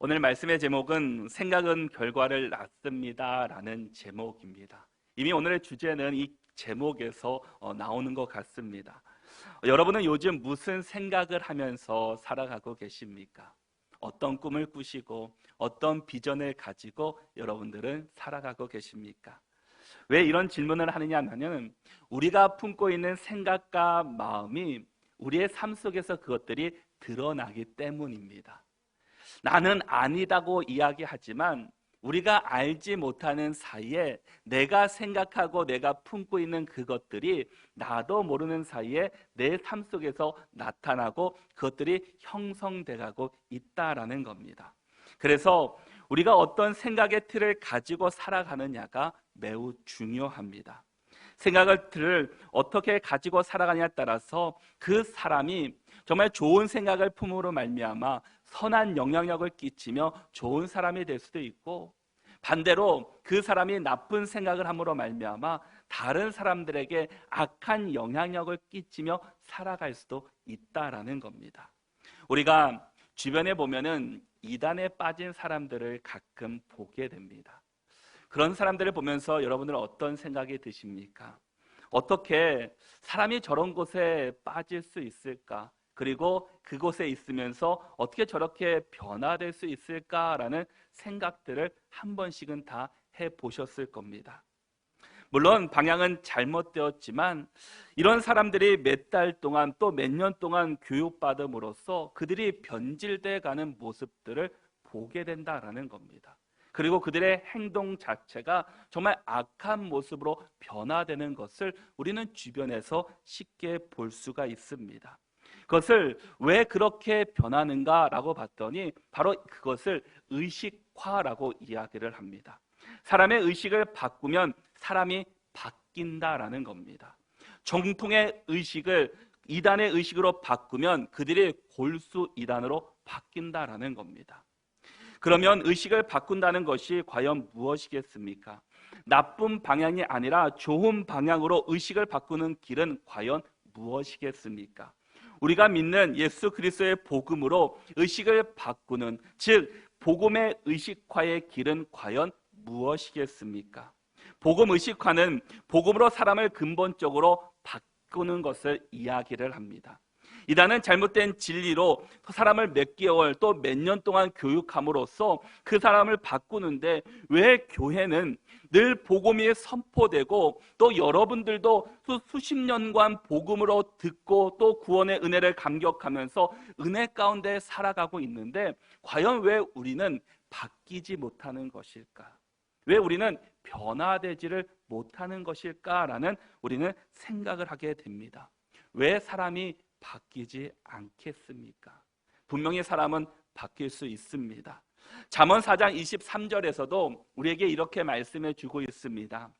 오늘 말씀의 제목은 생각은 결과를 낳습니다 라는 제목입니다. 이미 오늘의 주제는 이 제목에서 나오는 것 같습니다. 여러분은 요즘 무슨 생각을 하면서 살아가고 계십니까? 어떤 꿈을 꾸시고 어떤 비전을 가지고 여러분들은 살아가고 계십니까? 왜 이런 질문을 하느냐 하면 우리가 품고 있는 생각과 마음이 우리의 삶 속에서 그것들이 드러나기 때문입니다. 나는 아니다고 이야기하지만 우리가 알지 못하는 사이에 내가 생각하고 내가 품고 있는 그것들이 나도 모르는 사이에 내 삶 속에서 나타나고 그것들이 형성돼가고 있다라는 겁니다. 그래서 우리가 어떤 생각의 틀을 가지고 살아가느냐가 매우 중요합니다. 생각의 틀을 어떻게 가지고 살아가냐에 따라서 그 사람이 정말 좋은 생각을 품으로 말미암아 선한 영향력을 끼치며 좋은 사람이 될 수도 있고, 반대로 그 사람이 나쁜 생각을 함으로 말미암아 다른 사람들에게 악한 영향력을 끼치며 살아갈 수도 있다라는 겁니다. 우리가 주변에 보면은 이단에 빠진 사람들을 가끔 보게 됩니다. 그런 사람들을 보면서 여러분들은 어떤 생각이 드십니까? 어떻게 사람이 저런 곳에 빠질 수 있을까? 그리고 그곳에 있으면서 어떻게 저렇게 변화될 수 있을까라는 생각들을 한 번씩은 다 해보셨을 겁니다. 물론 방향은 잘못되었지만 이런 사람들이 몇 달 동안 또 몇 년 동안 교육받음으로써 그들이 변질돼 가는 모습들을 보게 된다라는 겁니다. 그리고 그들의 행동 자체가 정말 악한 모습으로 변화되는 것을 우리는 주변에서 쉽게 볼 수가 있습니다. 그것을 왜 그렇게 변하는가라고 봤더니 바로 그것을 의식화라고 이야기를 합니다. 사람의 의식을 바꾸면 사람이 바뀐다라는 겁니다. 정통의 의식을 이단의 의식으로 바꾸면 그들이 골수 이단으로 바뀐다라는 겁니다. 그러면 의식을 바꾼다는 것이 과연 무엇이겠습니까? 나쁜 방향이 아니라 좋은 방향으로 의식을 바꾸는 길은 과연 무엇이겠습니까? 우리가 믿는 예수 그리스도의 복음으로 의식을 바꾸는, 즉 복음의 의식화의 길은 과연 무엇이겠습니까? 복음 의식화는 복음으로 사람을 근본적으로 바꾸는 것을 이야기를 합니다. 이단은 잘못된 진리로 사람을 몇 개월 또 몇 년 동안 교육함으로써 그 사람을 바꾸는데, 왜 교회는 늘 복음이 선포되고 또 여러분들도 수십 년간 복음으로 듣고 또 구원의 은혜를 감격하면서 은혜 가운데 살아가고 있는데 과연 왜 우리는 바뀌지 못하는 것일까? 왜 우리는 변화되지를 못하는 것일까라는 우리는 생각을 하게 됩니다. 왜 사람이 바뀌지 않겠습니까? 분명히 사람은 바뀔 수 있습니다. 잠언 4장 23절에서도 우리에게 이렇게 말씀해 주고 있습니다.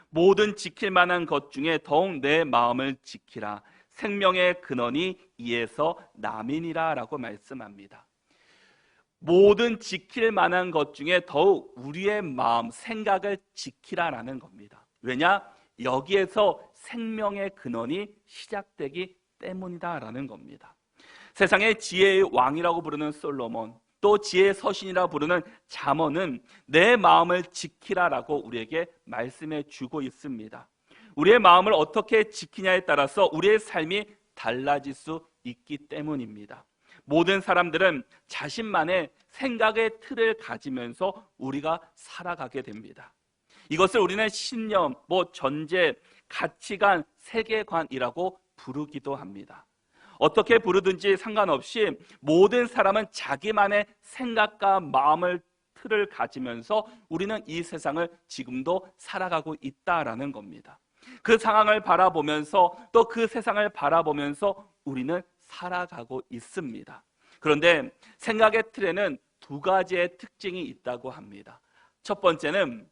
모든 지킬 만한 것 중에 더욱 내 마음을 지키라. 생명의 근원이 이에서 남이니라 라고 말씀합니다. 모든 지킬 만한 것 중에 더욱 우리의 마음, 생각을 지키라라는 겁니다. 왜냐? 여기에서 생명의 근원이 시작되기 때문이다라는 겁니다. 세상의 지혜의 왕이라고 부르는 솔로몬, 또 지혜의 서신이라고 부르는 잠언은 내 마음을 지키라라고 우리에게 말씀해 주고 있습니다. 우리의 마음을 어떻게 지키냐에 따라서 우리의 삶이 달라질 수 있기 때문입니다. 모든 사람들은 자신만의 생각의 틀을 가지면서 우리가 살아가게 됩니다. 이것을 우리는 신념, 전제, 가치관, 세계관이라고 부르기도 합니다. 어떻게 부르든지 상관없이 모든 사람은 자기만의 생각과 마음을 틀을 가지면서 우리는 이 세상을 지금도 살아가고 있다라는 겁니다. 그 상황을 바라보면서 또 그 세상을 바라보면서 우리는 살아가고 있습니다. 그런데 생각의 틀에는 두 가지의 특징이 있다고 합니다. 첫 번째는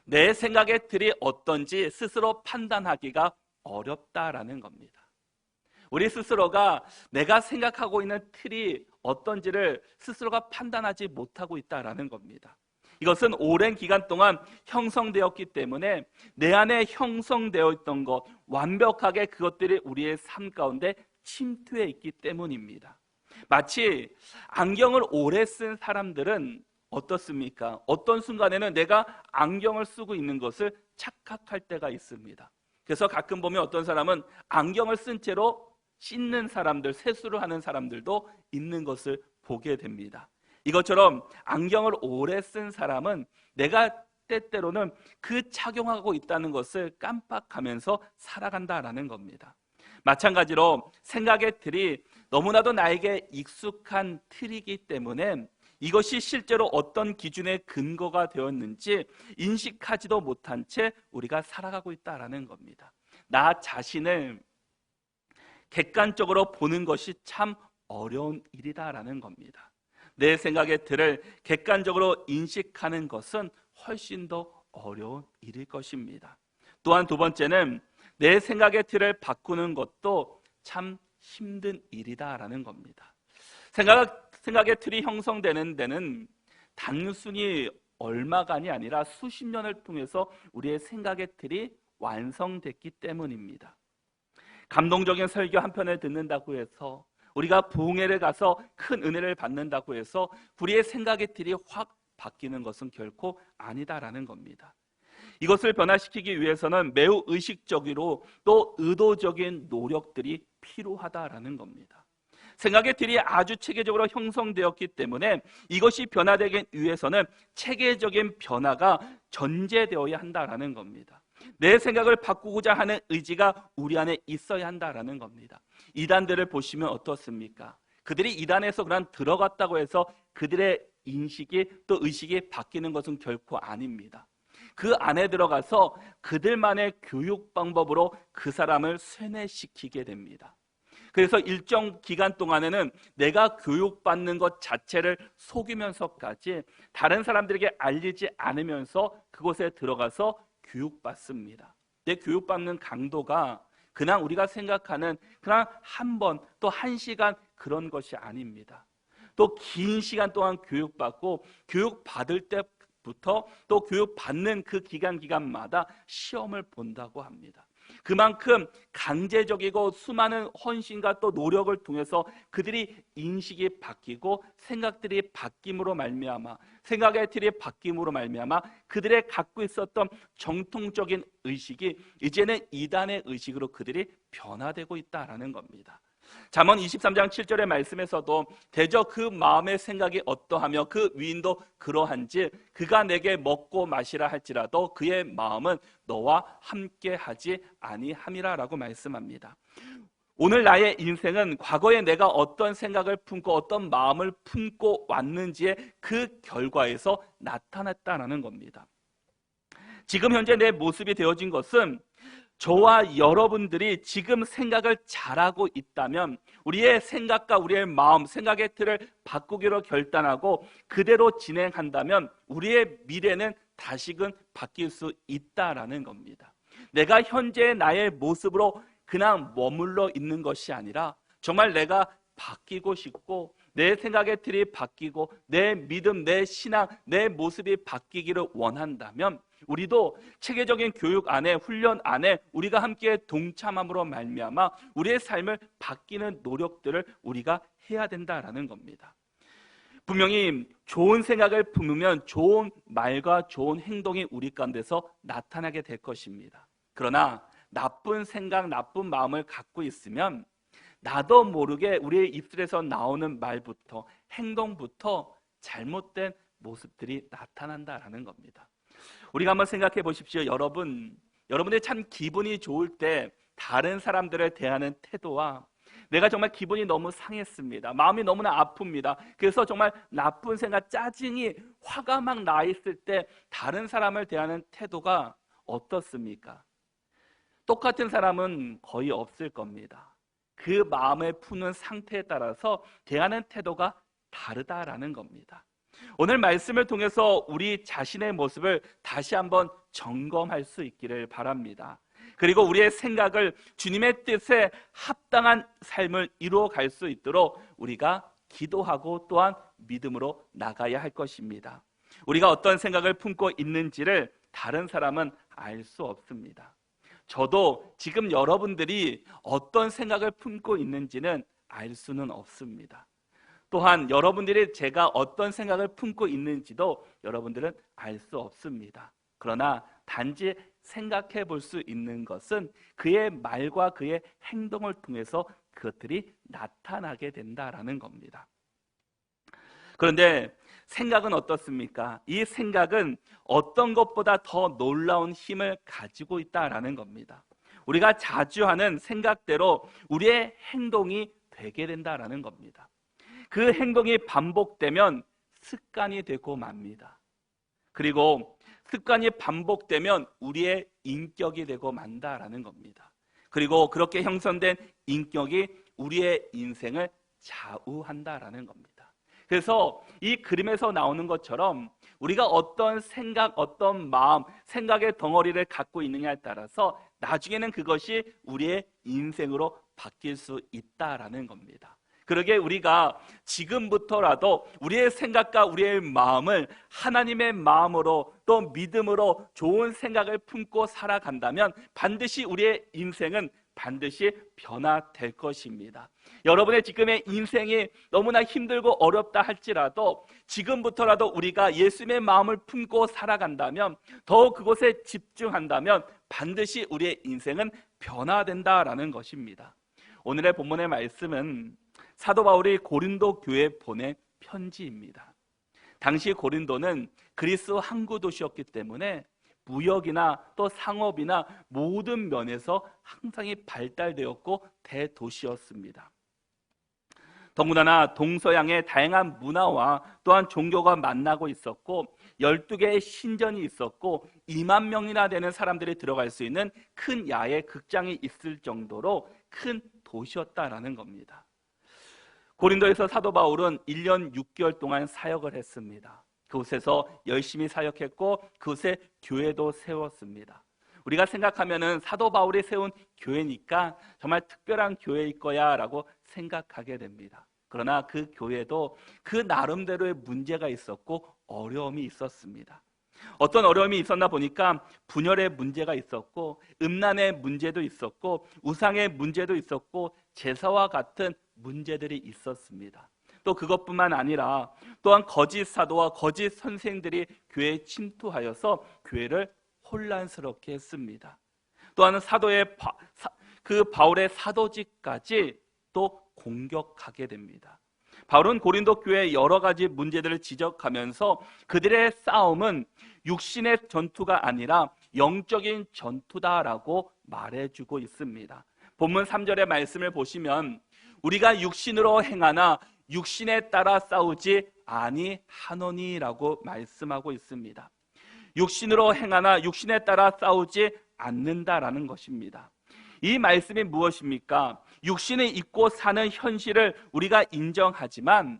내 생각의 틀이 어떤지 스스로 판단하기가 어렵다라는 겁니다. 우리 스스로가 내가 생각하고 있는 틀이 어떤지를 스스로가 판단하지 못하고 있다라는 겁니다. 이것은 오랜 기간 동안 형성되었기 때문에 내 안에 형성되어 있던 것, 완벽하게 그것들이 우리의 삶 가운데 침투해 있기 때문입니다. 마치 안경을 오래 쓴 사람들은 어떻습니까? 어떤 순간에는 내가 안경을 쓰고 있는 것을 착각할 때가 있습니다. 그래서 가끔 보면 어떤 사람은 안경을 쓴 채로 씻는 사람들, 세수를 하는 사람들도 있는 것을 보게 됩니다. 이것처럼 안경을 오래 쓴 사람은 내가 때때로는 그 착용하고 있다는 것을 깜빡하면서 살아간다라는 겁니다. 마찬가지로 생각의 틀이 너무나도 나에게 익숙한 틀이기 때문에 이것이 실제로 어떤 기준의 근거가 되었는지 인식하지도 못한 채 우리가 살아가고 있다라는 겁니다. 나 자신을 객관적으로 보는 것이 참 어려운 일이다라는 겁니다. 내 생각의 틀을 객관적으로 인식하는 것은 훨씬 더 어려운 일일 것입니다. 또한 두 번째는 내 생각의 틀을 바꾸는 것도 참 힘든 일이다라는 겁니다. 생각의 틀이 형성되는 데는 단순히 얼마간이 아니라 수십 년을 통해서 우리의 생각의 틀이 완성됐기 때문입니다. 감동적인 설교 한 편을 듣는다고 해서, 우리가 부흥회를 가서 큰 은혜를 받는다고 해서 우리의 생각의 틀이 확 바뀌는 것은 결코 아니다라는 겁니다. 이것을 변화시키기 위해서는 매우 의식적이로 또 의도적인 노력들이 필요하다라는 겁니다. 생각의 틀이 아주 체계적으로 형성되었기 때문에 이것이 변화되기 위해서는 체계적인 변화가 전제되어야 한다라는 겁니다. 내 생각을 바꾸고자 하는 의지가 우리 안에 있어야 한다라는 겁니다. 이단들을 보시면 어떻습니까? 그들이 이단에서 그냥 들어갔다고 해서 그들의 인식이 또 의식이 바뀌는 것은 결코 아닙니다. 그 안에 들어가서 그들만의 교육 방법으로 그 사람을 쇠뇌시키게 됩니다. 그래서 일정 기간 동안에는 내가 교육받는 것 자체를 속이면서까지 다른 사람들에게 알리지 않으면서 그곳에 들어가서 교육받습니다. 내 교육받는 강도가 그냥 우리가 생각하는 그냥 한 번 또 한 시간 그런 것이 아닙니다. 또 긴 시간 동안 교육받고 교육받을 때부터 또 교육받는 그 기간마다 시험을 본다고 합니다. 그만큼 강제적이고 수많은 헌신과 또 노력을 통해서 그들이 인식이 바뀌고 생각들이 바뀜으로 말미암아, 생각의 틀이 바뀜으로 말미암아 그들의 갖고 있었던 정통적인 의식이 이제는 이단의 의식으로 그들이 변화되고 있다라는 겁니다. 잠언 23장 7절의 말씀에서도 대저 그 마음의 생각이 어떠하며 그 위인도 그러한지 그가 내게 먹고 마시라 할지라도 그의 마음은 너와 함께하지 아니함이라 라고 말씀합니다. 오늘 나의 인생은 과거에 내가 어떤 생각을 품고 어떤 마음을 품고 왔는지의 그 결과에서 나타났다는 겁니다. 지금 현재 내 모습이 되어진 것은 저와 여러분들이 지금 생각을 잘하고 있다면 우리의 생각과 우리의 마음, 생각의 틀을 바꾸기로 결단하고 그대로 진행한다면 우리의 미래는 다시금 바뀔 수 있다라는 겁니다. 내가 현재의 나의 모습으로 그냥 머물러 있는 것이 아니라 정말 내가 바뀌고 싶고 내 생각의 틀이 바뀌고 내 믿음, 내 신앙, 내 모습이 바뀌기를 원한다면 우리도 체계적인 교육 안에, 훈련 안에 우리가 함께 동참함으로 말미암아 우리의 삶을 바뀌는 노력들을 우리가 해야 된다라는 겁니다. 분명히 좋은 생각을 품으면 좋은 말과 좋은 행동이 우리 가운데서 나타나게 될 것입니다. 그러나 나쁜 생각, 나쁜 마음을 갖고 있으면 나도 모르게 우리의 입술에서 나오는 말부터 행동부터 잘못된 모습들이 나타난다라는 겁니다. 우리가 한번 생각해 보십시오. 여러분들이 참 기분이 좋을 때 다른 사람들을 대하는 태도와 내가 정말 기분이 너무 상했습니다. 마음이 너무나 아픕니다. 그래서 정말 나쁜 생각, 짜증이 화가 막 나 있을 때 다른 사람을 대하는 태도가 어떻습니까? 똑같은 사람은 거의 없을 겁니다. 그 마음을 푸는 상태에 따라서 대하는 태도가 다르다라는 겁니다. 오늘 말씀을 통해서 우리 자신의 모습을 다시 한번 점검할 수 있기를 바랍니다. 그리고 우리의 생각을 주님의 뜻에 합당한 삶을 이루어갈 수 있도록 우리가 기도하고 또한 믿음으로 나가야 할 것입니다. 우리가 어떤 생각을 품고 있는지를 다른 사람은 알 수 없습니다. 저도 지금 여러분들이 어떤 생각을 품고 있는지는 알 수는 없습니다. 또한 여러분들이 제가 어떤 생각을 품고 있는지도 여러분들은 알 수 없습니다. 그러나 단지 생각해 볼 수 있는 것은 그의 말과 그의 행동을 통해서 그것들이 나타나게 된다라는 겁니다. 그런데 생각은 어떻습니까? 이 생각은 어떤 것보다 더 놀라운 힘을 가지고 있다라는 겁니다. 우리가 자주 하는 생각대로 우리의 행동이 되게 된다라는 겁니다. 그 행동이 반복되면 습관이 되고 맙니다. 그리고 습관이 반복되면 우리의 인격이 되고 만다라는 겁니다. 그리고 그렇게 형성된 인격이 우리의 인생을 좌우한다라는 겁니다. 그래서 이 그림에서 나오는 것처럼 우리가 어떤 생각, 어떤 마음, 생각의 덩어리를 갖고 있느냐에 따라서 나중에는 그것이 우리의 인생으로 바뀔 수 있다라는 겁니다. 그러게 우리가 지금부터라도 우리의 생각과 우리의 마음을 하나님의 마음으로 또 믿음으로 좋은 생각을 품고 살아간다면 반드시 우리의 인생은 반드시 변화될 것입니다. 여러분의 지금의 인생이 너무나 힘들고 어렵다 할지라도 지금부터라도 우리가 예수님의 마음을 품고 살아간다면, 더욱 그곳에 집중한다면 반드시 우리의 인생은 변화된다라는 것입니다. 오늘의 본문의 말씀은 사도 바울이 고린도 교회에 보낸 편지입니다. 당시 고린도는 그리스 항구 도시였기 때문에 무역이나 또 상업이나 모든 면에서 항상이 발달되었고 대도시였습니다. 더군다나 동서양의 다양한 문화와 또한 종교가 만나고 있었고 12개의 신전이 있었고 2만 명이나 되는 사람들이 들어갈 수 있는 큰 야외 극장이 있을 정도로 큰 도시였다라는 겁니다. 고린도에서 사도 바울은 1년 6개월 동안 사역을 했습니다. 그곳에서 열심히 사역했고 그곳에 교회도 세웠습니다. 우리가 생각하면은 사도 바울이 세운 교회니까 정말 특별한 교회일 거야 라고 생각하게 됩니다. 그러나 그 교회도 그 나름대로의 문제가 있었고 어려움이 있었습니다. 어떤 어려움이 있었나 보니까 분열의 문제가 있었고 음란의 문제도 있었고 우상의 문제도 있었고 제사와 같은 문제들이 있었습니다. 또 그것뿐만 아니라 또한 거짓 사도와 거짓 선생들이 교회에 침투하여서 교회를 혼란스럽게 했습니다. 또한 그 바울의 사도직까지 또 공격하게 됩니다. 바울은 고린도 교회의 여러 가지 문제들을 지적하면서 그들의 싸움은 육신의 전투가 아니라 영적인 전투다라고 말해주고 있습니다. 본문 3절의 말씀을 보시면 우리가 육신으로 행하나 육신에 따라 싸우지 아니하노니라고 말씀하고 있습니다. 육신으로 행하나 육신에 따라 싸우지 않는다라는 것입니다. 이 말씀이 무엇입니까? 육신을 입고 사는 현실을 우리가 인정하지만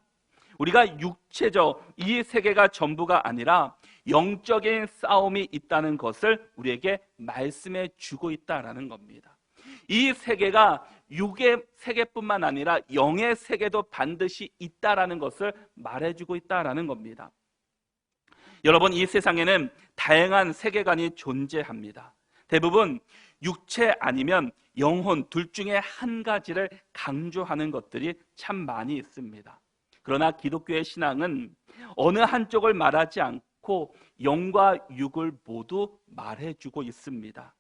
우리가 육체적 이 세계가 전부가 아니라 영적인 싸움이 있다는 것을 우리에게 말씀해 주고 있다라는 겁니다. 이 세계가 육의 세계뿐만 아니라 영의 세계도 반드시 있다라는 것을 말해주고 있다라는 겁니다. 여러분, 이 세상에는 다양한 세계관이 존재합니다. 대부분 육체 아니면 영혼 둘 중에 한 가지를 강조하는 것들이 참 많이 있습니다. 그러나 기독교의 신앙은 어느 한쪽을 말하지 않고 영과 육을 모두 말해주고 있습니다.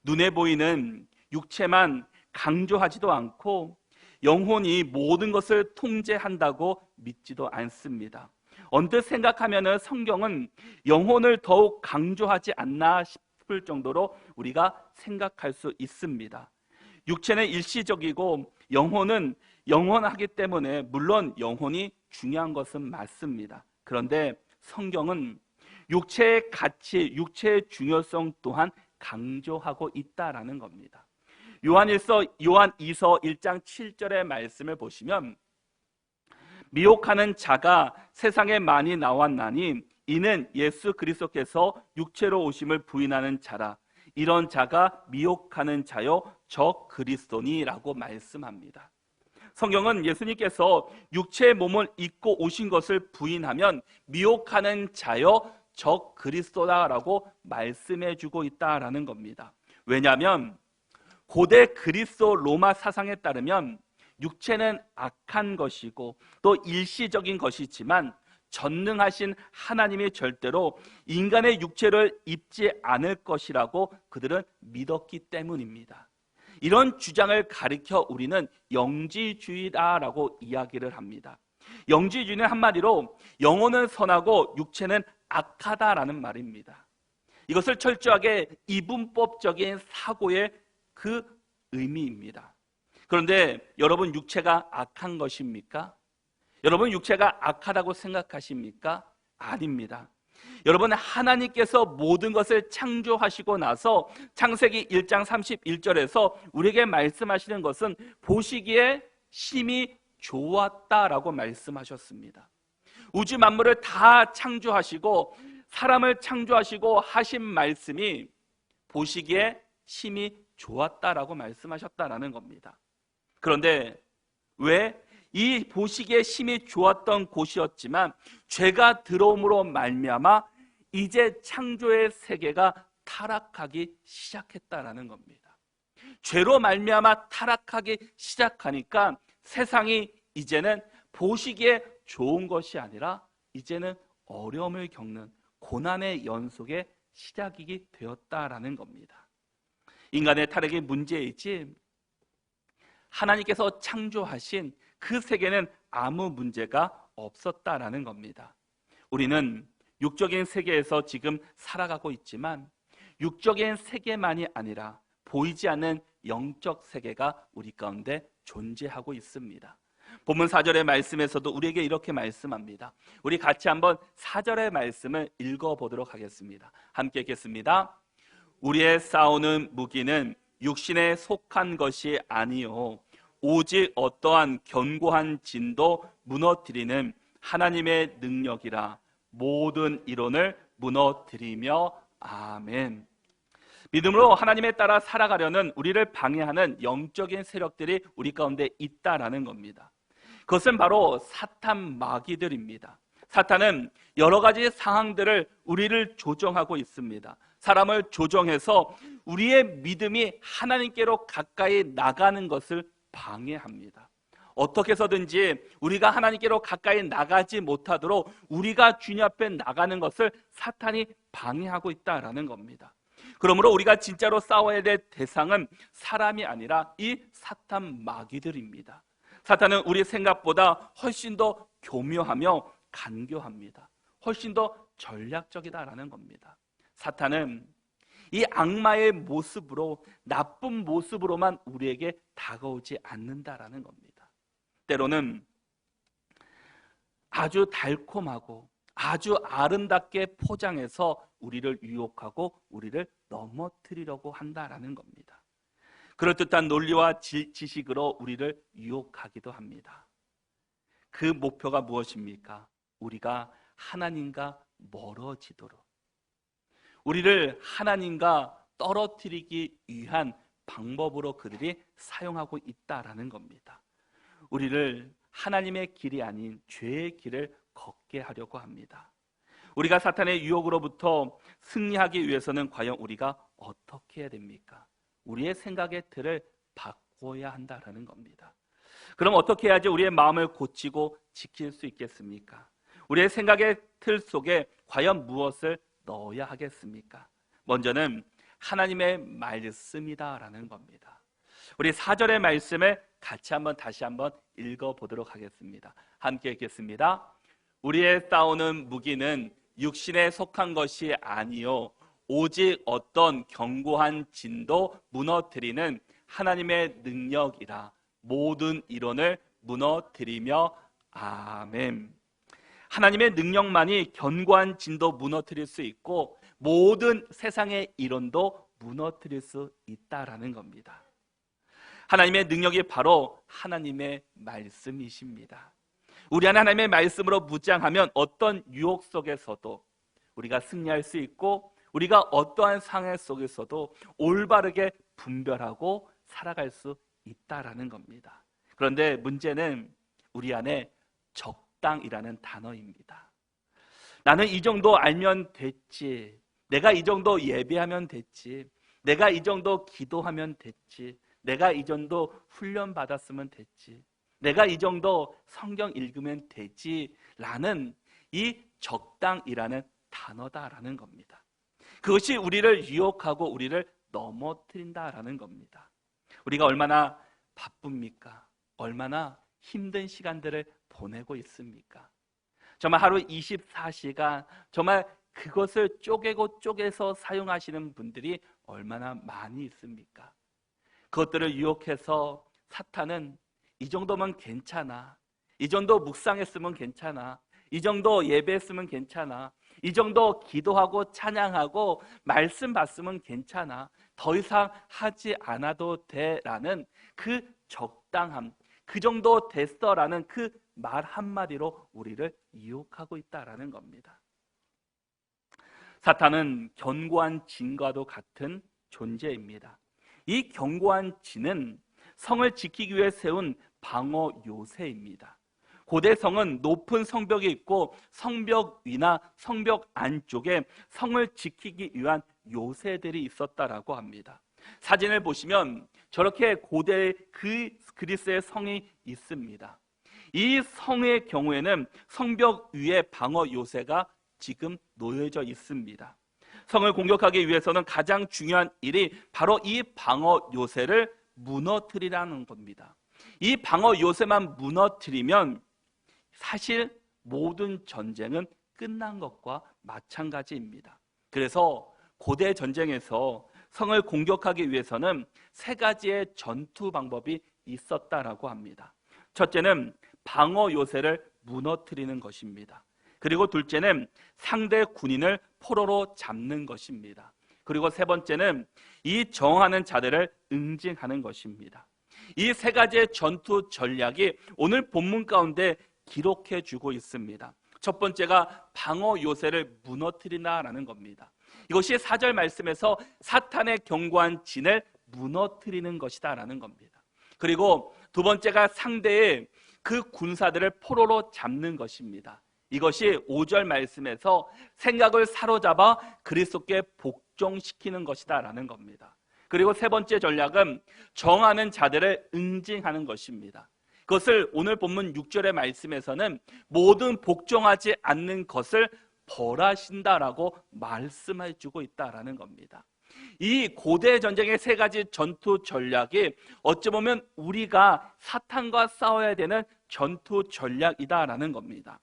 눈에 보이는 육체만 강조하지도 않고 영혼이 모든 것을 통제한다고 믿지도 않습니다. 언뜻 생각하면 성경은 영혼을 더욱 강조하지 않나 싶을 정도로 우리가 생각할 수 있습니다. 육체는 일시적이고 영혼은 영원하기 때문에 물론 영혼이 중요한 것은 맞습니다. 그런데 성경은 육체의 가치, 육체의 중요성 또한 강조하고 있다라는 겁니다. 요한 2서 1장 7절의 말씀을 보시면 미혹하는 자가 세상에 많이 나왔나니 이는 예수 그리스도께서 육체로 오심을 부인하는 자라. 이런 자가 미혹하는 자요 적 그리스도니라고 말씀합니다. 성경은 예수님께서 육체의 몸을 입고 오신 것을 부인하면 미혹하는 자요 적 그리스도다라고 말씀해 주고 있다라는 겁니다. 왜냐하면 고대 그리스도 로마 사상에 따르면 육체는 악한 것이고 또 일시적인 것이지만 전능하신 하나님이 절대로 인간의 육체를 입지 않을 것이라고 그들은 믿었기 때문입니다. 이런 주장을 가리켜 우리는 영지주의다라고 이야기를 합니다. 영지주의는 한마디로 영혼은 선하고 육체는 악하다라는 말입니다. 이것을 철저하게 이분법적인 사고의 그 의미입니다. 그런데 여러분, 육체가 악한 것입니까? 여러분, 육체가 악하다고 생각하십니까? 아닙니다. 여러분, 하나님께서 모든 것을 창조하시고 나서 창세기 1장 31절에서 우리에게 말씀하시는 것은 보시기에 심히 좋았다라고 말씀하셨습니다. 우주 만물을 다 창조하시고 사람을 창조하시고 하신 말씀이 보시기에 심히 좋았다라고 말씀하셨다라는 겁니다. 그런데 왜 이 보시기에 심히 좋았던 곳이었지만 죄가 들어옴으로 말미암아 이제 창조의 세계가 타락하기 시작했다라는 겁니다. 죄로 말미암아 타락하기 시작하니까 세상이 이제는 보시기에 좋은 것이 아니라 이제는 어려움을 겪는 고난의 연속의 시작이게 되었다라는 겁니다. 인간의 타락의 문제이지 하나님께서 창조하신 그 세계는 아무 문제가 없었다라는 겁니다. 우리는 육적인 세계에서 지금 살아가고 있지만 육적인 세계만이 아니라 보이지 않는 영적 세계가 우리 가운데 존재하고 있습니다. 본문 4절의 말씀에서도 우리에게 이렇게 말씀합니다. 우리 같이 한번 4절의 말씀을 읽어보도록 하겠습니다. 함께 읽겠습니다. 우리의 싸우는 무기는 육신에 속한 것이 아니요 오직 어떠한 견고한 진도 무너뜨리는 하나님의 능력이라 모든 이론을 무너뜨리며 아멘. 믿음으로 하나님에 따라 살아가려는 우리를 방해하는 영적인 세력들이 우리 가운데 있다라는 겁니다. 그것은 바로 사탄 마귀들입니다. 사탄은 여러 가지 상황들을 우리를 조정하고 있습니다. 사람을 조정해서 우리의 믿음이 하나님께로 가까이 나가는 것을 방해합니다. 어떻게 해서든지 우리가 하나님께로 가까이 나가지 못하도록 우리가 주님 앞에 나가는 것을 사탄이 방해하고 있다라는 겁니다. 그러므로 우리가 진짜로 싸워야 될 대상은 사람이 아니라 이 사탄 마귀들입니다. 사탄은 우리 생각보다 훨씬 더 교묘하며 간교합니다. 훨씬 더 전략적이다라는 겁니다. 사탄은 이 악마의 모습으로 나쁜 모습으로만 우리에게 다가오지 않는다라는 겁니다. 때로는 아주 달콤하고 아주 아름답게 포장해서 우리를 유혹하고 우리를 넘어뜨리려고 한다라는 겁니다. 그럴듯한 논리와 지식으로 우리를 유혹하기도 합니다. 그 목표가 무엇입니까? 우리가 하나님과 멀어지도록, 우리를 하나님과 떨어뜨리기 위한 방법으로 그들이 사용하고 있다라는 겁니다. 우리를 하나님의 길이 아닌 죄의 길을 걷게 하려고 합니다. 우리가 사탄의 유혹으로부터 승리하기 위해서는 과연 우리가 어떻게 해야 됩니까? 우리의 생각의 틀을 바꿔야 한다라는 겁니다. 그럼 어떻게 해야지 우리의 마음을 고치고 지킬 수 있겠습니까? 우리의 생각의 틀 속에 과연 무엇을 넣어야 하겠습니까? 먼저는 하나님의 말씀이다라는 겁니다. 우리 4절의 말씀을 같이 다시 한번 읽어보도록 하겠습니다. 함께 읽겠습니다. 우리의 싸우는 무기는 육신에 속한 것이 아니요 오직 어떤 견고한 진도 무너뜨리는 하나님의 능력이라 모든 이론을 무너뜨리며 아멘. 하나님의 능력만이 견고한 진도 무너뜨릴 수 있고 모든 세상의 이론도 무너뜨릴 수 있다라는 겁니다. 하나님의 능력이 바로 하나님의 말씀이십니다. 우리 안에 하나님의 말씀으로 무장하면 어떤 유혹 속에서도 우리가 승리할 수 있고 우리가 어떠한 상황 속에서도 올바르게 분별하고 살아갈 수 있다라는 겁니다. 그런데 문제는 우리 안에 적당이라는 단어입니다. 나는 이 정도 알면 됐지, 내가 이 정도 예배하면 됐지, 내가 이 정도 기도하면 됐지, 내가 이 정도 훈련 받았으면 됐지, 내가 이 정도 성경 읽으면 되지라는 이 적당이라는 단어다라는 겁니다. 그것이 우리를 유혹하고 우리를 넘어뜨린다라는 겁니다. 우리가 얼마나 바쁩니까? 얼마나 힘든 시간들을 보내고 있습니까? 정말 하루 24시간 정말 그것을 쪼개고 쪼개서 사용하시는 분들이 얼마나 많이 있습니까? 그것들을 유혹해서 사탄은 이 정도면 괜찮아, 이 정도 묵상했으면 괜찮아, 이 정도 예배했으면 괜찮아, 이 정도 기도하고 찬양하고 말씀 받으면 괜찮아, 더 이상 하지 않아도 돼라는 그 적당함, 그 정도 됐어라는 그 말 한마디로 우리를 유혹하고 있다라는 겁니다. 사탄은 견고한 진과도 같은 존재입니다. 이 견고한 진은 성을 지키기 위해 세운 방어 요새입니다. 고대 성은 높은 성벽이 있고 성벽 위나 성벽 안쪽에 성을 지키기 위한 요새들이 있었다라고 합니다. 사진을 보시면 저렇게 고대 그리스의 성이 있습니다. 이 성의 경우에는 성벽 위에 방어 요새가 지금 놓여져 있습니다. 성을 공격하기 위해서는 가장 중요한 일이 바로 이 방어 요새를 무너뜨리라는 겁니다. 이 방어 요새만 무너뜨리면 사실 모든 전쟁은 끝난 것과 마찬가지입니다. 그래서 고대 전쟁에서 성을 공격하기 위해서는 세 가지의 전투 방법이 있었다라고 합니다. 첫째는 방어 요새를 무너뜨리는 것입니다. 그리고 둘째는 상대 군인을 포로로 잡는 것입니다. 그리고 세 번째는 이 저항하는 자들을 응징하는 것입니다. 이 세 가지의 전투 전략이 오늘 본문 가운데 기록해 주고 있습니다. 첫 번째가 방어 요새를 무너뜨린다라는 겁니다. 이것이 4절 말씀에서 사탄의 견고한 진을 무너뜨리는 것이다라는 겁니다. 그리고 두 번째가 상대의 그 군사들을 포로로 잡는 것입니다. 이것이 5절 말씀에서 생각을 사로잡아 그리스도께 복종시키는 것이다라는 겁니다. 그리고 세 번째 전략은 정하는 자들을 응징하는 것입니다. 그것을 오늘 본문 6절의 말씀에서는 모든 복종하지 않는 것을 벌하신다라고 말씀해 주고 있다라는 겁니다. 이 고대 전쟁의 세 가지 전투 전략이 어찌 보면 우리가 사탄과 싸워야 되는 전투 전략이다라는 겁니다.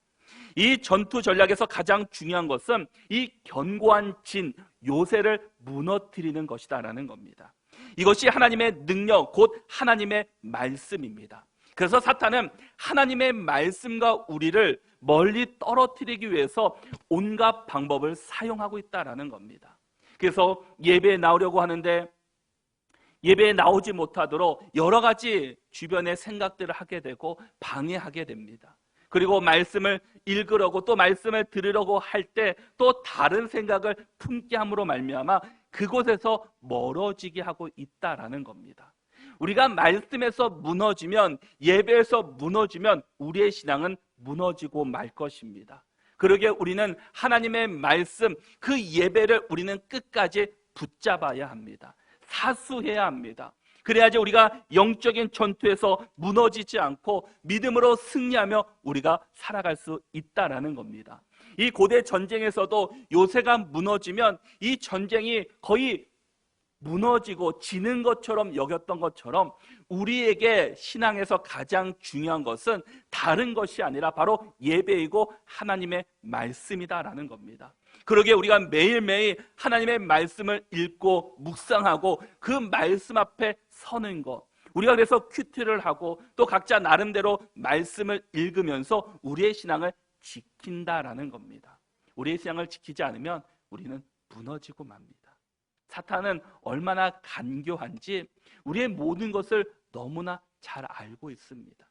이 전투 전략에서 가장 중요한 것은 이 견고한 진, 요새를 무너뜨리는 것이다라는 겁니다. 이것이 하나님의 능력, 곧 하나님의 말씀입니다. 그래서 사탄은 하나님의 말씀과 우리를 멀리 떨어뜨리기 위해서 온갖 방법을 사용하고 있다라는 겁니다. 그래서 예배에 나오려고 하는데 예배에 나오지 못하도록 여러 가지 주변의 생각들을 하게 되고 방해하게 됩니다. 그리고 말씀을 읽으려고 또 말씀을 들으려고 할 때 또 다른 생각을 품게 함으로 말미암아 그곳에서 멀어지게 하고 있다라는 겁니다. 우리가 말씀에서 무너지면, 예배에서 무너지면 우리의 신앙은 무너지고 말 것입니다. 그러기에 우리는 하나님의 말씀, 그 예배를 우리는 끝까지 붙잡아야 합니다. 사수해야 합니다. 그래야지 우리가 영적인 전투에서 무너지지 않고 믿음으로 승리하며 우리가 살아갈 수 있다라는 겁니다. 이 고대 전쟁에서도 요새가 무너지면 이 전쟁이 거의 무너지고 지는 것처럼 여겼던 것처럼 우리에게 신앙에서 가장 중요한 것은 다른 것이 아니라 바로 예배이고 하나님의 말씀이다라는 겁니다. 그러기에 우리가 매일매일 하나님의 말씀을 읽고 묵상하고 그 말씀 앞에 서는 것, 우리가 그래서 큐티를 하고 또 각자 나름대로 말씀을 읽으면서 우리의 신앙을 지킨다라는 겁니다. 우리의 신앙을 지키지 않으면 우리는 무너지고 맙니다. 사탄은 얼마나 간교한지 우리의 모든 것을 너무나 잘 알고 있습니다.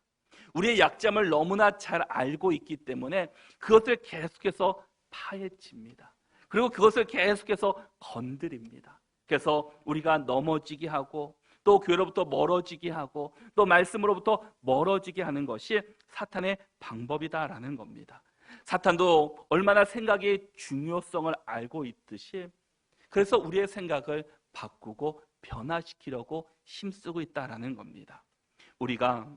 우리의 약점을 너무나 잘 알고 있기 때문에 그것을 계속해서 파헤칩니다. 그리고 그것을 계속해서 건드립니다. 그래서 우리가 넘어지게 하고 또 교회로부터 멀어지게 하고 또 말씀으로부터 멀어지게 하는 것이 사탄의 방법이다라는 겁니다. 사탄도 얼마나 생각의 중요성을 알고 있듯이 그래서 우리의 생각을 바꾸고 변화시키려고 힘쓰고 있다라는 겁니다. 우리가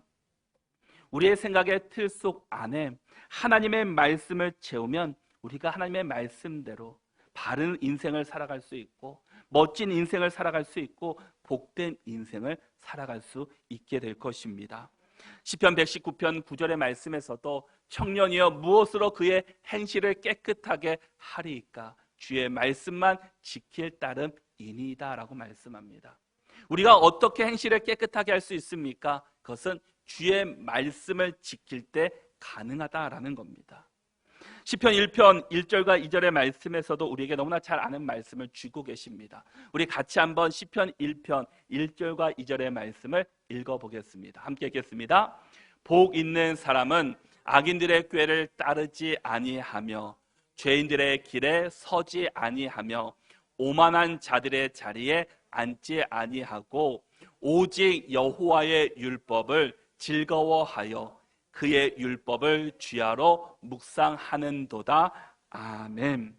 우리의 생각의 틀 속 안에 하나님의 말씀을 채우면 우리가 하나님의 말씀대로 바른 인생을 살아갈 수 있고 멋진 인생을 살아갈 수 있고 복된 인생을 살아갈 수 있게 될 것입니다. 시편 119편 9절의 말씀에서도 청년이여 무엇으로 그의 행실을 깨끗하게 하리이까 주의 말씀만 지킬 따름이니이다 라고 말씀합니다. 우리가 어떻게 행실을 깨끗하게 할 수 있습니까? 그것은 주의 말씀을 지킬 때 가능하다라는 겁니다. 시편 1편 1절과 2절의 말씀에서도 우리에게 너무나 잘 아는 말씀을 주고 계십니다. 우리 같이 한번 시편 1편 1절과 2절의 말씀을 읽어보겠습니다. 함께 읽겠습니다. 복 있는 사람은 악인들의 꾀를 따르지 아니하며 죄인들의 길에 서지 아니하며 오만한 자들의 자리에 앉지 아니하고 오직 여호와의 율법을 즐거워하여 그의 율법을 주야로 묵상하는도다. 아멘.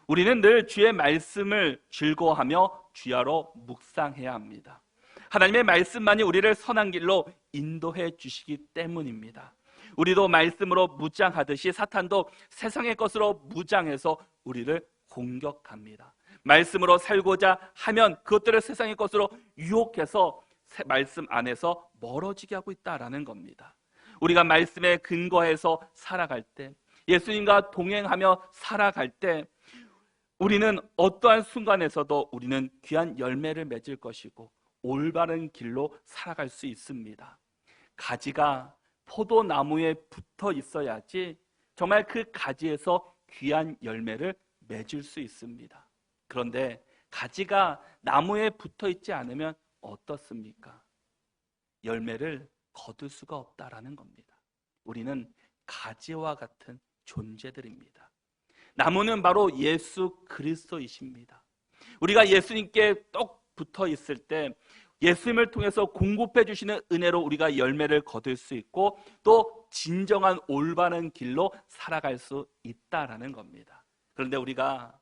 우리는 늘 주의 말씀을 즐거워하며 주야로 묵상해야 합니다. 하나님의 말씀만이 우리를 선한 길로 인도해 주시기 때문입니다. 우리도 말씀으로 무장하듯이 사탄도 세상의 것으로 무장해서 우리를 공격합니다. 말씀으로 살고자 하면 그것들을 세상의 것으로 유혹해서 말씀 안에서 멀어지게 하고 있다라는 겁니다. 우리가 말씀에 근거해서 살아갈 때, 예수님과 동행하며 살아갈 때 우리는 어떠한 순간에서도 우리는 귀한 열매를 맺을 것이고 올바른 길로 살아갈 수 있습니다. 가지가 포도나무에 붙어 있어야지 정말 그 가지에서 귀한 열매를 맺을 수 있습니다. 그런데 가지가 나무에 붙어 있지 않으면 어떻습니까? 열매를 거둘 수가 없다라는 겁니다. 우리는 가지와 같은 존재들입니다. 나무는 바로 예수 그리스도이십니다. 우리가 예수님께 똑 붙어 있을 때 예수님을 통해서 공급해 주시는 은혜로 우리가 열매를 거둘 수 있고 또 진정한 올바른 길로 살아갈 수 있다라는 겁니다. 그런데 우리가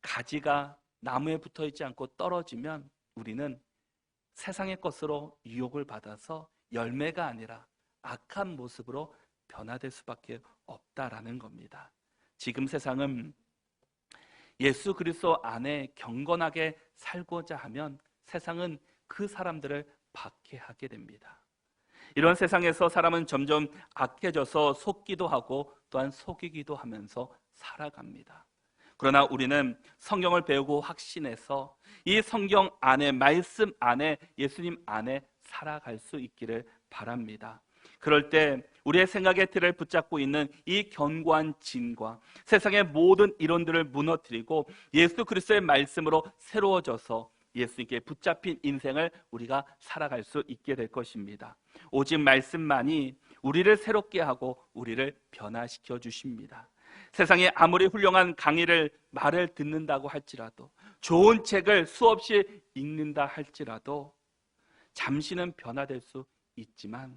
가지가 나무에 붙어 있지 않고 떨어지면 우리는 세상의 것으로 유혹을 받아서 열매가 아니라 악한 모습으로 변화될 수밖에 없다라는 겁니다. 지금 세상은 예수 그리스도 안에 경건하게 살고자 하면 세상은 그 사람들을 박해하게 됩니다. 이런 세상에서 사람은 점점 악해져서 속기도 하고 또한 속이기도 하면서 살아갑니다. 그러나 우리는 성경을 배우고 확신해서 이 성경 안에, 말씀 안에, 예수님 안에 살아갈 수 있기를 바랍니다. 그럴 때 우리의 생각의 틀을 붙잡고 있는 이 견고한 진과 세상의 모든 이론들을 무너뜨리고 예수 그리스도의 말씀으로 새로워져서 예수님께 붙잡힌 인생을 우리가 살아갈 수 있게 될 것입니다. 오직 말씀만이 우리를 새롭게 하고 우리를 변화시켜 주십니다. 세상에 아무리 훌륭한 강의를 말을 듣는다고 할지라도 좋은 책을 수없이 읽는다 할지라도 잠시는 변화될 수 있지만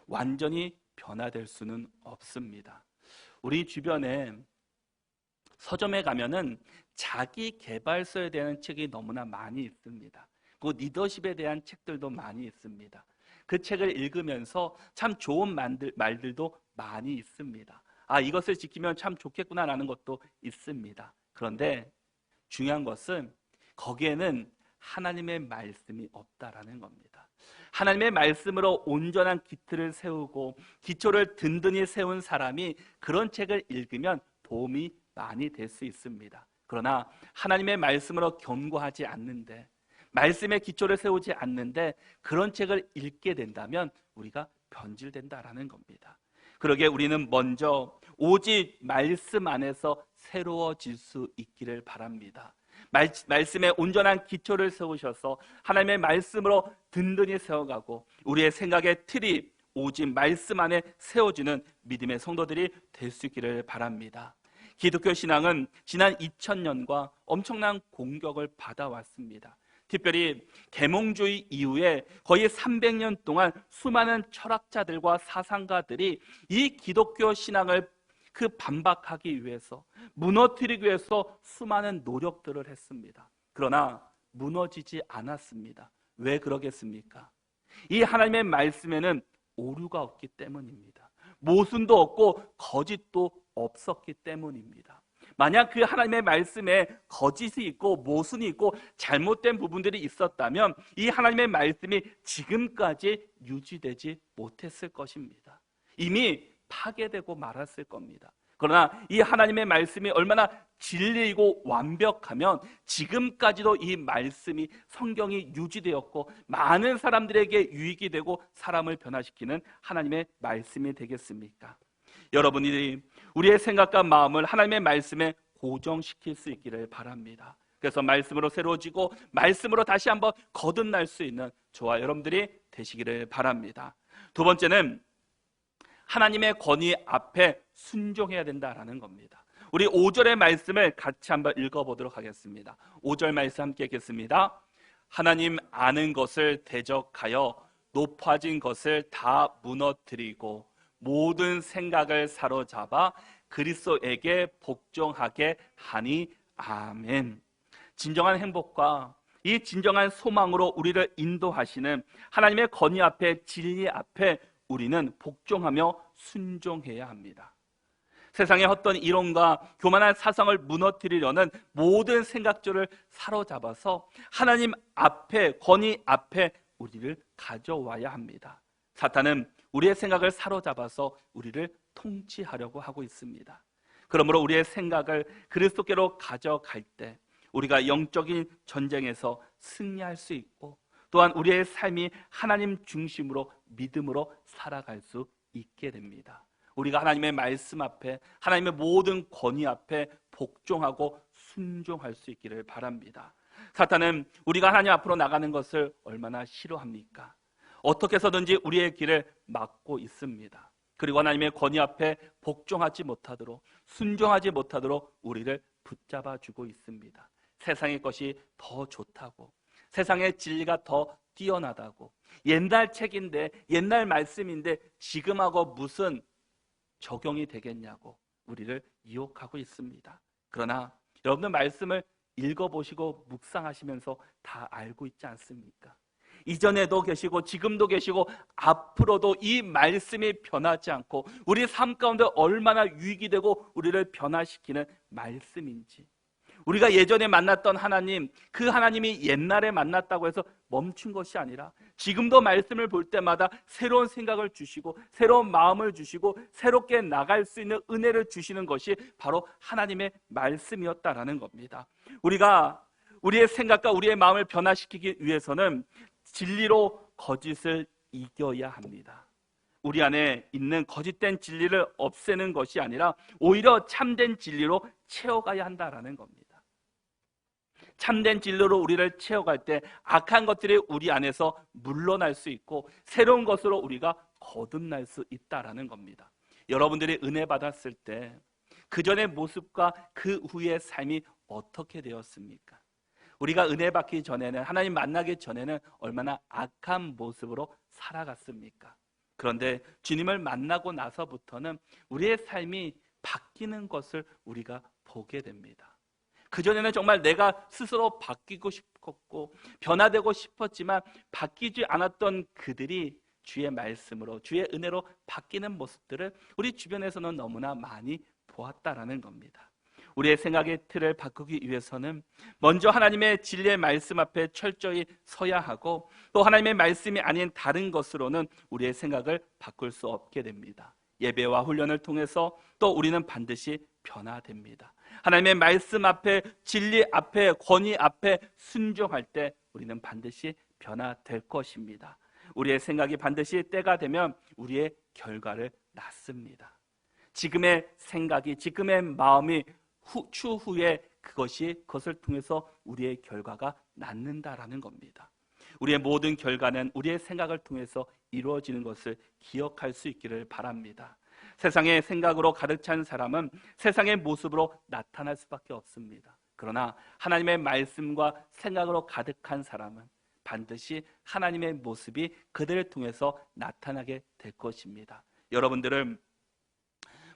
완전히 변화될 수는 없습니다. 우리 주변에 서점에 가면은 자기 개발서에 대한 책이 너무나 많이 있습니다. 그 리더십에 대한 책들도 많이 있습니다. 그 책을 읽으면서 참 좋은 말들도 많이 있습니다. 아, 이것을 지키면 참 좋겠구나라는 것도 있습니다. 그런데 중요한 것은 거기에는 하나님의 말씀이 없다라는 겁니다. 하나님의 말씀으로 온전한 기틀을 세우고 기초를 든든히 세운 사람이 그런 책을 읽으면 도움이 많이 될 수 있습니다. 그러나 하나님의 말씀으로 견고하지 않는데, 말씀의 기초를 세우지 않는데 그런 책을 읽게 된다면 우리가 변질된다라는 겁니다. 그러기에 우리는 먼저 오직 말씀 안에서 새로워질 수 있기를 바랍니다. 말씀의 온전한 기초를 세우셔서 하나님의 말씀으로 든든히 세워가고 우리의 생각의 틀이 오직 말씀 안에 세워지는 믿음의 성도들이 될 수 있기를 바랍니다. 기독교 신앙은 지난 2000년과 엄청난 공격을 받아왔습니다. 특별히 계몽주의 이후에 거의 300년 동안 수많은 철학자들과 사상가들이 이 기독교 신앙을 반박하기 위해서, 무너뜨리기 위해서 수많은 노력들을 했습니다. 그러나 무너지지 않았습니다. 왜 그러겠습니까? 이 하나님의 말씀에는 오류가 없기 때문입니다. 모순도 없고 거짓도 없었기 때문입니다. 만약 그 하나님의 말씀에 거짓이 있고 모순이 있고 잘못된 부분들이 있었다면 이 하나님의 말씀이 지금까지 유지되지 못했을 것입니다. 이미 파괴되고 말았을 겁니다. 그러나 이 하나님의 말씀이 얼마나 진리이고 완벽하면 지금까지도 이 말씀이, 성경이 유지되었고 많은 사람들에게 유익이 되고 사람을 변화시키는 하나님의 말씀이 되겠습니까? 여러분이 우리의 생각과 마음을 하나님의 말씀에 고정시킬 수 있기를 바랍니다. 그래서 말씀으로 새로워지고 말씀으로 다시 한번 거듭날 수 있는 저와 여러분들이 되시기를 바랍니다. 두 번째는 하나님의 권위 앞에 순종해야 된다라는 겁니다. 우리 5절의 말씀을 같이 한번 읽어보도록 하겠습니다. 5절 말씀 함께 읽겠습니다. 하나님 아는 것을 대적하여 높아진 것을 다 무너뜨리고 모든 생각을 사로잡아 그리스도에게 복종하게 하니 아멘. 진정한 행복과 이 진정한 소망으로 우리를 인도하시는 하나님의 권위 앞에, 진리 앞에 우리는 복종하며 순종해야 합니다. 세상의 헛된 이론과 교만한 사상을 무너뜨리려는 모든 생각들을 사로잡아서 하나님 앞에, 권위 앞에 우리를 가져와야 합니다. 사탄은 우리의 생각을 사로잡아서 우리를 통치하려고 하고 있습니다. 그러므로 우리의 생각을 그리스도께로 가져갈 때 우리가 영적인 전쟁에서 승리할 수 있고 또한 우리의 삶이 하나님 중심으로 믿음으로 살아갈 수 있게 됩니다. 우리가 하나님의 말씀 앞에, 하나님의 모든 권위 앞에 복종하고 순종할 수 있기를 바랍니다. 사탄은 우리가 하나님 앞으로 나가는 것을 얼마나 싫어합니까? 어떻게 해서든지 우리의 길을 막고 있습니다. 그리고 하나님의 권위 앞에 복종하지 못하도록, 순종하지 못하도록 우리를 붙잡아 주고 있습니다. 세상의 것이 더 좋다고, 세상의 진리가 더 뛰어나다고, 옛날 책인데, 옛날 말씀인데 지금하고 무슨 적용이 되겠냐고 우리를 유혹하고 있습니다. 그러나 여러분들 말씀을 읽어보시고 묵상하시면서 다 알고 있지 않습니까? 이전에도 계시고 지금도 계시고 앞으로도 이 말씀이 변하지 않고 우리 삶 가운데 얼마나 유익이 되고 우리를 변화시키는 말씀인지, 우리가 예전에 만났던 하나님, 그 하나님이 옛날에 만났다고 해서 멈춘 것이 아니라 지금도 말씀을 볼 때마다 새로운 생각을 주시고 새로운 마음을 주시고 새롭게 나갈 수 있는 은혜를 주시는 것이 바로 하나님의 말씀이었다라는 겁니다. 우리가 우리의 생각과 우리의 마음을 변화시키기 위해서는 진리로 거짓을 이겨야 합니다. 우리 안에 있는 거짓된 진리를 없애는 것이 아니라 오히려 참된 진리로 채워가야 한다라는 겁니다. 참된 진리로 우리를 채워갈 때 악한 것들이 우리 안에서 물러날 수 있고 새로운 것으로 우리가 거듭날 수 있다라는 겁니다. 여러분들이 은혜 받았을 때 그 전의 모습과 그 후의 삶이 어떻게 되었습니까? 우리가 은혜 받기 전에는, 하나님 만나기 전에는 얼마나 악한 모습으로 살아갔습니까? 그런데 주님을 만나고 나서부터는 우리의 삶이 바뀌는 것을 우리가 보게 됩니다. 그전에는 정말 내가 스스로 바뀌고 싶었고 변화되고 싶었지만 바뀌지 않았던 그들이 주의 말씀으로, 주의 은혜로 바뀌는 모습들을 우리 주변에서는 너무나 많이 보았다라는 겁니다. 우리의 생각의 틀을 바꾸기 위해서는 먼저 하나님의 진리의 말씀 앞에 철저히 서야 하고 또 하나님의 말씀이 아닌 다른 것으로는 우리의 생각을 바꿀 수 없게 됩니다. 예배와 훈련을 통해서 또 우리는 반드시 변화됩니다. 하나님의 말씀 앞에, 진리 앞에, 권위 앞에 순종할 때 우리는 반드시 변화될 것입니다. 우리의 생각이 반드시 때가 되면 우리의 결과를 낳습니다. 지금의 생각이, 지금의 마음이 추후에 그것을 통해서 우리의 결과가 낳는다라는 겁니다. 우리의 모든 결과는 우리의 생각을 통해서 이루어지는 것을 기억할 수 있기를 바랍니다. 세상의 생각으로 가득 찬 사람은 세상의 모습으로 나타날 수밖에 없습니다. 그러나 하나님의 말씀과 생각으로 가득한 사람은 반드시 하나님의 모습이 그들을 통해서 나타나게 될 것입니다. 여러분들은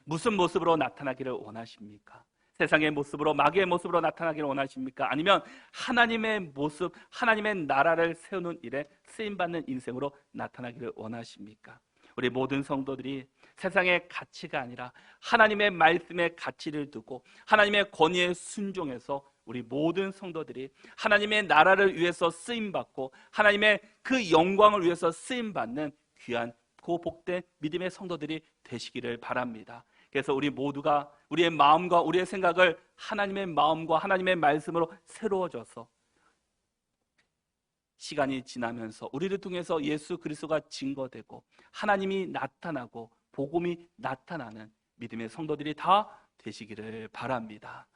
무슨 모습으로 나타나기를 원하십니까? 세상의 모습으로, 마귀의 모습으로 나타나기를 원하십니까? 아니면 하나님의 모습, 하나님의 나라를 세우는 일에 쓰임받는 인생으로 나타나기를 원하십니까? 우리 모든 성도들이 세상의 가치가 아니라 하나님의 말씀의 가치를 두고 하나님의 권위에 순종해서 우리 모든 성도들이 하나님의 나라를 위해서 쓰임받고 하나님의 그 영광을 위해서 쓰임받는 귀한 그 복된 믿음의 성도들이 되시기를 바랍니다. 그래서 우리 모두가 우리의 마음과 우리의 생각을 하나님의 마음과 하나님의 말씀으로 새로워져서 시간이 지나면서 우리를 통해서 예수 그리스도가 증거되고 하나님이 나타나고 복음이 나타나는 믿음의 성도들이 다 되시기를 바랍니다.